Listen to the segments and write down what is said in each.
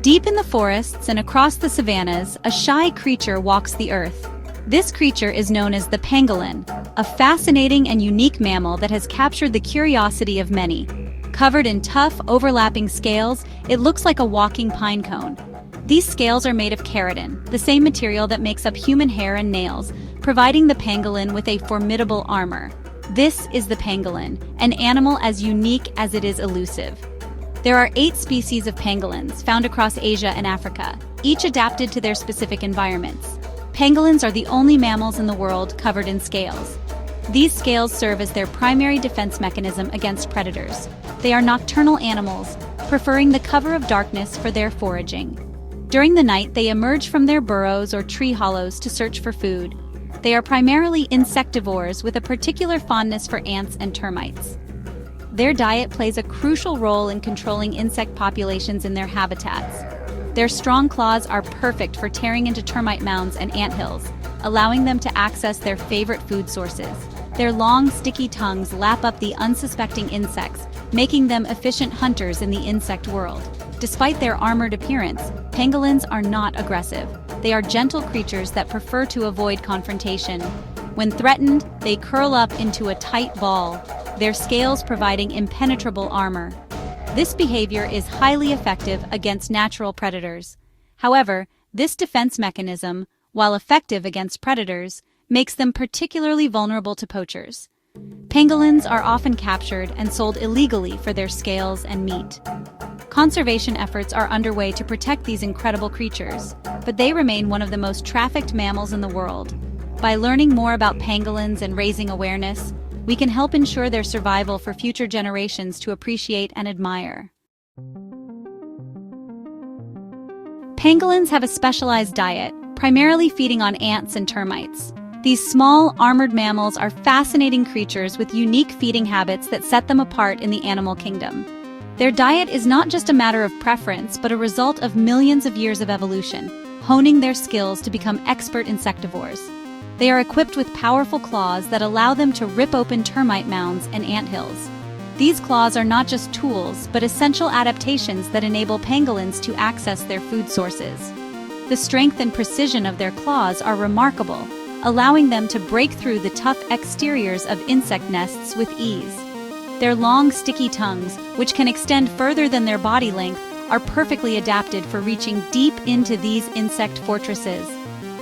Deep in the forests and across the savannas, a shy creature walks the earth. This creature is known as the pangolin, a fascinating and unique mammal that has captured the curiosity of many. Covered in tough, overlapping scales, it looks like a walking pine cone. These scales are made of keratin, the same material that makes up human hair and nails, providing the pangolin with a formidable armor. This is the pangolin, an animal as unique as it is elusive. There are 8 species of pangolins found across Asia and Africa, each adapted to their specific environments. Pangolins are the only mammals in the world covered in scales. These scales serve as their primary defense mechanism against predators. They are nocturnal animals, preferring the cover of darkness for their foraging. During the night, they emerge from their burrows or tree hollows to search for food. They are primarily insectivores with a particular fondness for ants and termites. Their diet plays a crucial role in controlling insect populations in their habitats. Their strong claws are perfect for tearing into termite mounds and anthills, allowing them to access their favorite food sources. Their long, sticky tongues lap up the unsuspecting insects, making them efficient hunters in the insect world. Despite their armored appearance, pangolins are not aggressive. They are gentle creatures that prefer to avoid confrontation. When threatened, they curl up into a tight ball, their scales providing impenetrable armor. This behavior is highly effective against natural predators. However, this defense mechanism, while effective against predators, makes them particularly vulnerable to poachers. Pangolins are often captured and sold illegally for their scales and meat. Conservation efforts are underway to protect these incredible creatures, but they remain one of the most trafficked mammals in the world. By learning more about pangolins and raising awareness, we can help ensure their survival for future generations to appreciate and admire. Pangolins have a specialized diet, primarily feeding on ants and termites. These small, armored mammals are fascinating creatures with unique feeding habits that set them apart in the animal kingdom. Their diet is not just a matter of preference, but a result of millions of years of evolution, honing their skills to become expert insectivores. They are equipped with powerful claws that allow them to rip open termite mounds and anthills. These claws are not just tools, but essential adaptations that enable pangolins to access their food sources. The strength and precision of their claws are remarkable, allowing them to break through the tough exteriors of insect nests with ease. Their long, sticky tongues, which can extend further than their body length, are perfectly adapted for reaching deep into these insect fortresses.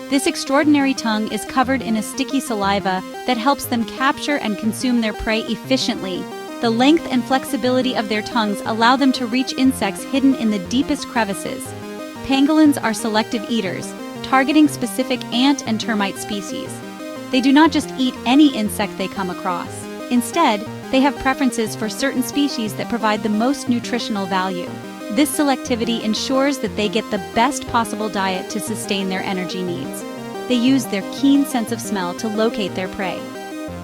This extraordinary tongue is covered in a sticky saliva that helps them capture and consume their prey efficiently. The length and flexibility of their tongues allow them to reach insects hidden in the deepest crevices. Pangolins are selective eaters, targeting specific ant and termite species. They do not just eat any insect they come across. Instead, they have preferences for certain species that provide the most nutritional value. This selectivity ensures that they get the best possible diet to sustain their energy needs. They use their keen sense of smell to locate their prey.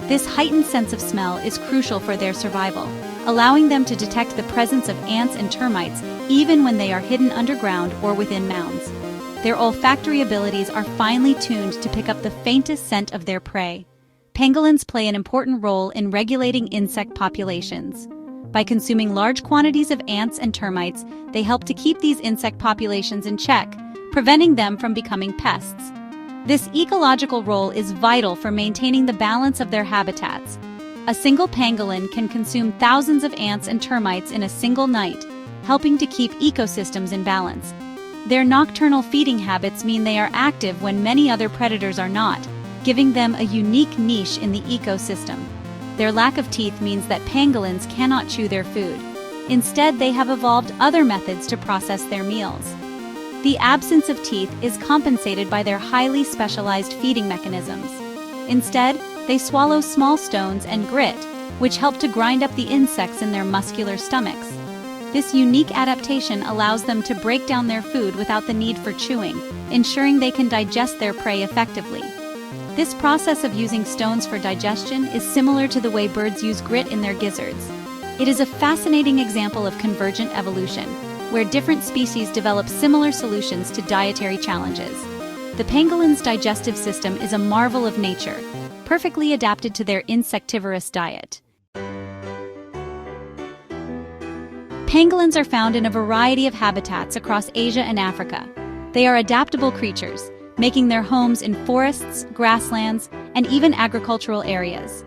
This heightened sense of smell is crucial for their survival, allowing them to detect the presence of ants and termites even when they are hidden underground or within mounds. Their olfactory abilities are finely tuned to pick up the faintest scent of their prey. Pangolins play an important role in regulating insect populations. By consuming large quantities of ants and termites, they help to keep these insect populations in check, preventing them from becoming pests. This ecological role is vital for maintaining the balance of their habitats. A single pangolin can consume thousands of ants and termites in a single night, helping to keep ecosystems in balance. Their nocturnal feeding habits mean they are active when many other predators are not, giving them a unique niche in the ecosystem. Their lack of teeth means that pangolins cannot chew their food. Instead, they have evolved other methods to process their meals. The absence of teeth is compensated by their highly specialized feeding mechanisms. Instead, they swallow small stones and grit, which help to grind up the insects in their muscular stomachs. This unique adaptation allows them to break down their food without the need for chewing, ensuring they can digest their prey effectively. This process of using stones for digestion is similar to the way birds use grit in their gizzards. It is a fascinating example of convergent evolution, where different species develop similar solutions to dietary challenges. The pangolin's digestive system is a marvel of nature, perfectly adapted to their insectivorous diet. Pangolins are found in a variety of habitats across Asia and Africa. They are adaptable creatures, making their homes in forests, grasslands, and even agricultural areas.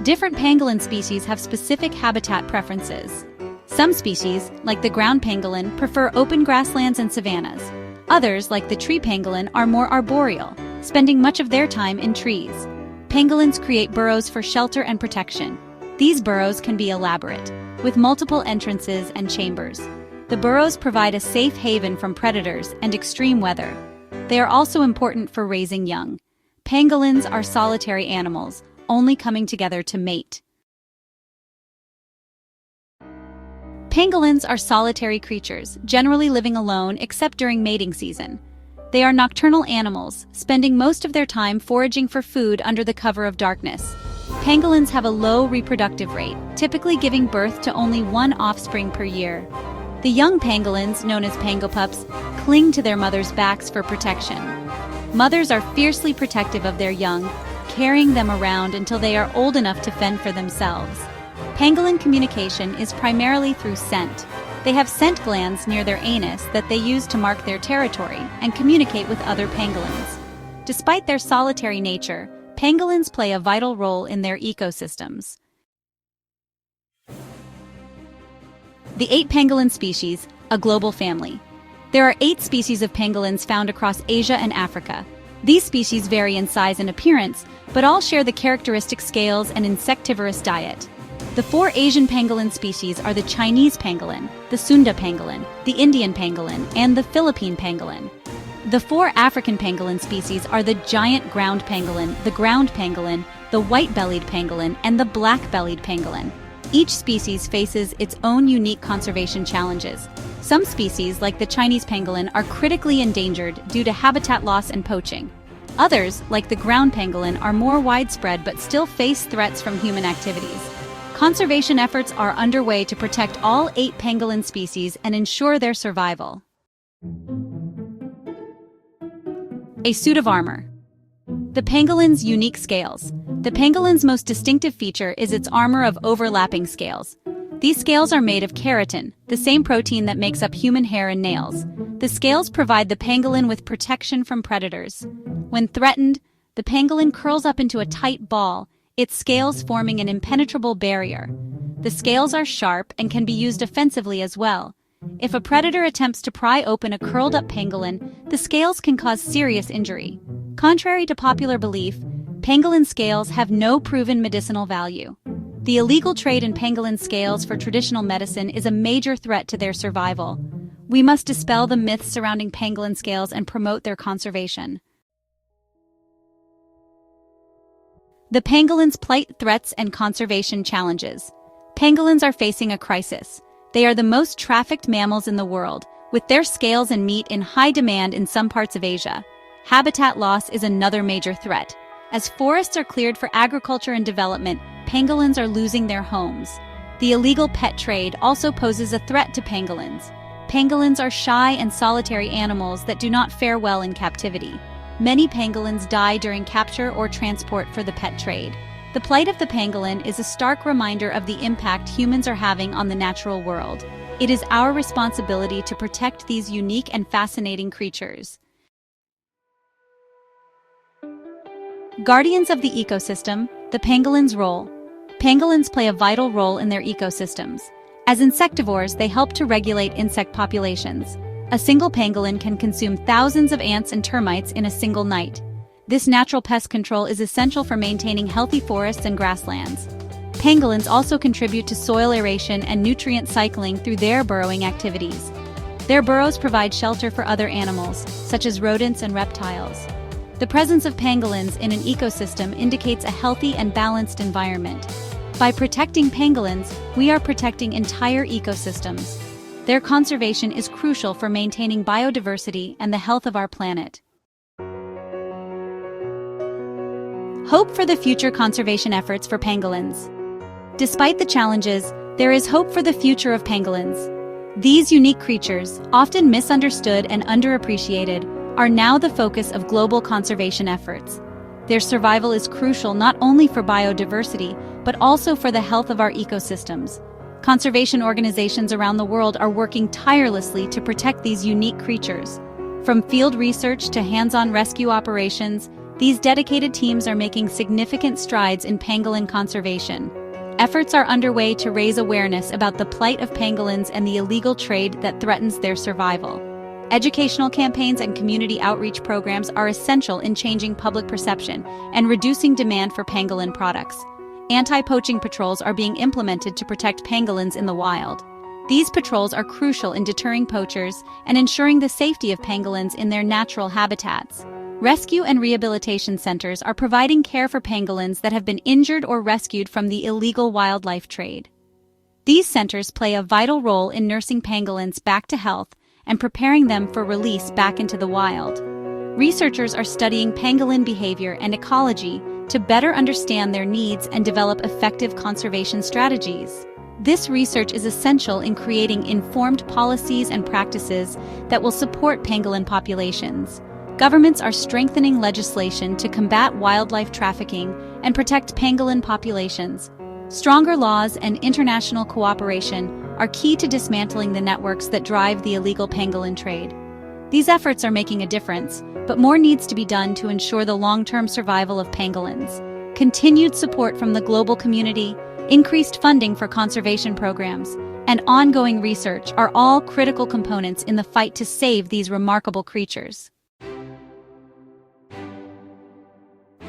Different pangolin species have specific habitat preferences. Some species, like the ground pangolin, prefer open grasslands and savannas. Others, like the tree pangolin, are more arboreal, spending much of their time in trees. Pangolins create burrows for shelter and protection. These burrows can be elaborate, with multiple entrances and chambers. The burrows provide a safe haven from predators and extreme weather. They are also important for raising young. Pangolins are solitary animals, only coming together to mate. Pangolins are solitary creatures, generally living alone except during mating season. They are nocturnal animals, spending most of their time foraging for food under the cover of darkness. Pangolins have a low reproductive rate, typically giving birth to only one offspring per year. The young pangolins, known as pangopups, cling to their mothers' backs for protection. Mothers are fiercely protective of their young, carrying them around until they are old enough to fend for themselves. Pangolin communication is primarily through scent. They have scent glands near their anus that they use to mark their territory and communicate with other pangolins. Despite their solitary nature, pangolins play a vital role in their ecosystems. The 8 pangolin species, a global family. There are 8 species of pangolins found across Asia and Africa. These species vary in size and appearance, but all share the characteristic scales and insectivorous diet. The 4 Asian pangolin species are the Chinese pangolin, the Sunda pangolin, the Indian pangolin, and the Philippine pangolin. The 4 African pangolin species are the giant ground pangolin, the white-bellied pangolin, and the black-bellied pangolin. Each species faces its own unique conservation challenges. Some species, like the Chinese pangolin, are critically endangered due to habitat loss and poaching. Others, like the ground pangolin, are more widespread but still face threats from human activities. Conservation efforts are underway to protect all 8 pangolin species and ensure their survival. A suit of armor. The pangolin's unique scales. The pangolin's most distinctive feature is its armor of overlapping scales. These scales are made of keratin, the same protein that makes up human hair and nails. The scales provide the pangolin with protection from predators. When threatened, the pangolin curls up into a tight ball, its scales forming an impenetrable barrier. The scales are sharp and can be used offensively as well. If a predator attempts to pry open a curled-up pangolin, the scales can cause serious injury. Contrary to popular belief, pangolin scales have no proven medicinal value. The illegal trade in pangolin scales for traditional medicine is a major threat to their survival. We must dispel the myths surrounding pangolin scales and promote their conservation. The pangolin's plight, threats, and conservation challenges. Pangolins are facing a crisis. They are the most trafficked mammals in the world, with their scales and meat in high demand in some parts of Asia. Habitat loss is another major threat. As forests are cleared for agriculture and development, pangolins are losing their homes. The illegal pet trade also poses a threat to pangolins. Pangolins are shy and solitary animals that do not fare well in captivity. Many pangolins die during capture or transport for the pet trade. The plight of the pangolin is a stark reminder of the impact humans are having on the natural world. It is our responsibility to protect these unique and fascinating creatures. Guardians of the ecosystem, the pangolin's role. Pangolins play a vital role in their ecosystems. As insectivores, they help to regulate insect populations. A single pangolin can consume thousands of ants and termites in a single night. This natural pest control is essential for maintaining healthy forests and grasslands. Pangolins also contribute to soil aeration and nutrient cycling through their burrowing activities. Their burrows provide shelter for other animals, such as rodents and reptiles. The presence of pangolins in an ecosystem indicates a healthy and balanced environment. By protecting pangolins, we are protecting entire ecosystems. Their conservation is crucial for maintaining biodiversity and the health of our planet. Hope for the future conservation efforts for pangolins. Despite the challenges, there is hope for the future of pangolins. These unique creatures, often misunderstood and underappreciated, are now the focus of global conservation efforts. Their survival is crucial not only for biodiversity, but also for the health of our ecosystems. Conservation organizations around the world are working tirelessly to protect these unique creatures. From field research to hands-on rescue operations, these dedicated teams are making significant strides in pangolin conservation. Efforts are underway to raise awareness about the plight of pangolins and the illegal trade that threatens their survival. Educational campaigns and community outreach programs are essential in changing public perception and reducing demand for pangolin products. Anti-poaching patrols are being implemented to protect pangolins in the wild. These patrols are crucial in deterring poachers and ensuring the safety of pangolins in their natural habitats. Rescue and rehabilitation centers are providing care for pangolins that have been injured or rescued from the illegal wildlife trade. These centers play a vital role in nursing pangolins back to health and preparing them for release back into the wild. Researchers are studying pangolin behavior and ecology to better understand their needs and develop effective conservation strategies. This research is essential in creating informed policies and practices that will support pangolin populations. Governments are strengthening legislation to combat wildlife trafficking and protect pangolin populations. Stronger laws and international cooperation are key to dismantling the networks that drive the illegal pangolin trade. These efforts are making a difference, but more needs to be done to ensure the long-term survival of pangolins. Continued support from the global community, increased funding for conservation programs, and ongoing research are all critical components in the fight to save these remarkable creatures.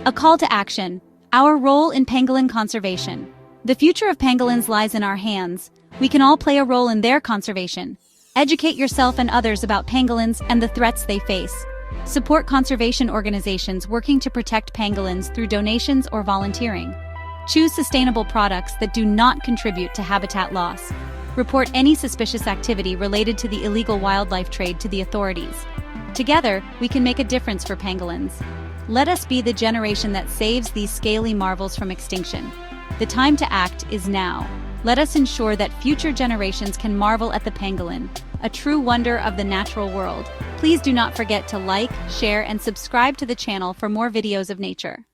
A call to action: our role in pangolin conservation. The future of pangolins lies in our hands. We can all play a role in their conservation. Educate yourself and others about pangolins and the threats they face. Support conservation organizations working to protect pangolins through donations or volunteering. Choose sustainable products that do not contribute to habitat loss. Report any suspicious activity related to the illegal wildlife trade to the authorities. Together, we can make a difference for pangolins. Let us be the generation that saves these scaly marvels from extinction. The time to act is now. Let us ensure that future generations can marvel at the pangolin, a true wonder of the natural world. Please do not forget to like, share, and subscribe to the channel for more videos of nature.